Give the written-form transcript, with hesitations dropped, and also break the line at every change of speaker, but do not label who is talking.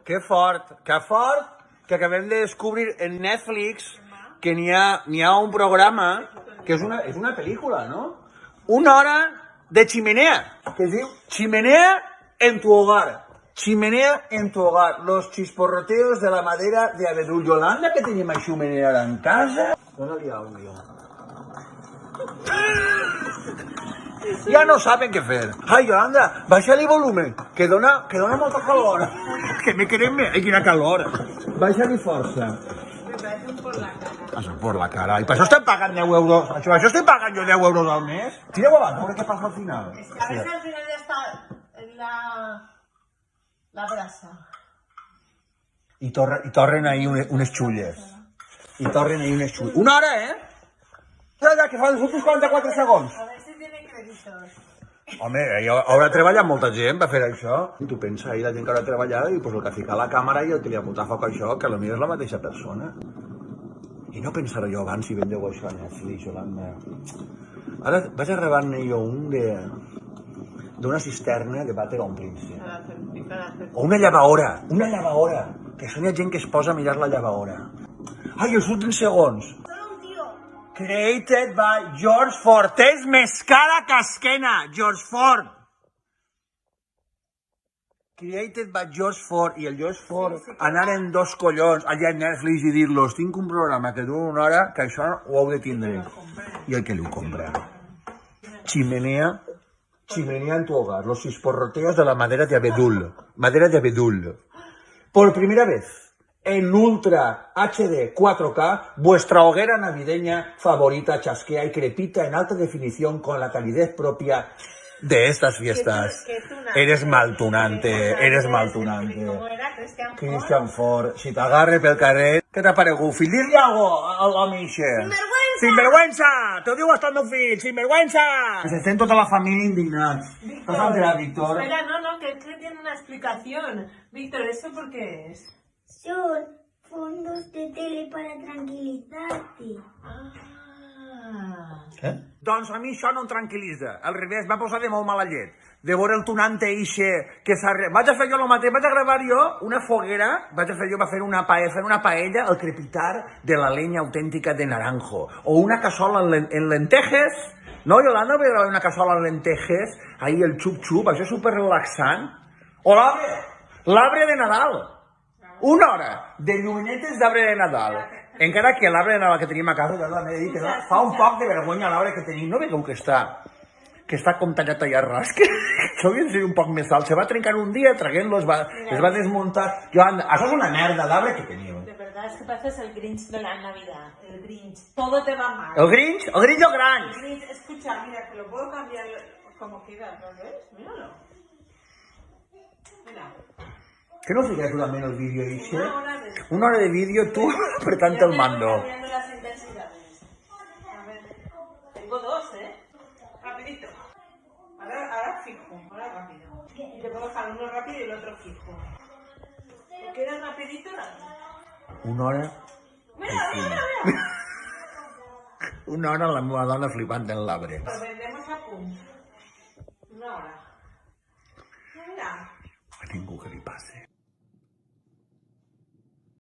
Que fort, que acabem de descobrir en Netflix que n'hi ha un programa que és una pel·lícula, no? Una hora de chimenea, que es diu Chimenea en tu hogar. Chimenea en tu hogar. Los chisporroteos de la madera de Abedul. Yolanda, que tenim a chimenea ara en casa. Dóna-li àudio. Ja no saben què fer. Ai, Yolanda, baixa-li volumen, que dona molta calor. Que me querem... Ai, quina calor. Baixa-li força. Això per la cara. I per això estem pagant 10 euros. Per això estem pagant jo 10 euros al mes. Tira-ho avant, a veure què passa al final.
Es que a veces al final ya está la brasa.
I torren ahí unes xulles. Una hora, eh? Ja, que fan els últims 44 segons.
A ver si tiene créditos.
Home, haurà treballat molta gent per fer això. I tu pensa, ahir la gent que haurà treballat i pues, el que fica a la càmera i el que li ha posat foc a això, que potser és la mateixa persona. I no pensaré jo abans si vendeu això a Netflix, Yolanda. Ara vaig a gravar-ne jo un d'una cisterna de vàter omplint-se. O una llevadora, que són gent que es posa a mirar la llevadora. Ai, els últims segons. Created by George Ford. És més cara que esquena, George Ford. Created by George Ford. I el George Ford anar en dos collons allà a Netflix i dir-los tinc un programa que dura una hora, que això ho heu de tindre. I el que li ho compra. Chimenea en tu hogar. Los chisporroteos de la madera de Abedul. Por primera vez. En Ultra HD 4K, vuestra hoguera navideña favorita chasquea y crepita en alta definición con la calidez propia de estas fiestas. Eres maltunante. Christian Ford. Si t'agarre pel carrer, què t'ha paregut? Fill, dir-li alguna cosa a Mixe. Sinvergüenza! T'ho diu hasta el meu fill, sinvergüenza! Se estem tota la família indignats. ¿T'has enterat, Víctor?
Espera, no, que tiene una explicación. Víctor, ¿eso por qué es?
Son fondos de tele para tranquilizarte.
Què? Doncs a mi això no em tranquil·litza. Al revés, m'ha posat de molt mala llet. De veure el tunante ixe que s'ha... Vaig a fer jo el mateix, vaig a gravar jo una foguera, va fer una paella, el crepitar de la leña autèntica de naranjo. O una cassola en lentejes. No, Yolanda, vaig gravar una cassola en lentejes, ahí el xup-xup, això és super relaxant. O l'arbre de Nadal. Una hora de llunetes d'arbre de Nadal. Encara que l'arbre de Nadal que tenim a casa, m'he dit que fa un poc de vergonya l'arbre que tenim. No veieu que està com tallat allà ras? Que això hauria de ser un poc més alt. Se va trencar un dia, traguent-lo, es va desmuntar. Això és una merda d'arbre que teniu.
De verdad, es que pareces el Grinch de la Navidad. El Grinch. Todo te va mal.
¿El Grinch? ¿El Grinch o Granch?
El Grinch, escucha, mira, que lo puedo cambiar como quieras, ¿lo ves? Míralo. Mira.
¿Qué no fiques tú también el vídeo, Ixe? Una hora de vídeo, tú apretando el mando.
Cambiando las intensidades. A ver, tengo dos, ¿eh? Rapidito. Ahora fijo, ahora rápido. Y te puedo dejar uno rápido y el otro fijo. ¿Lo quieres rapidito?
Una hora...
Mira.
Una hora la meva dona flipant en l'arbre.
Lo vendemos a punt. Una hora. Mira.
A ningú que li passe.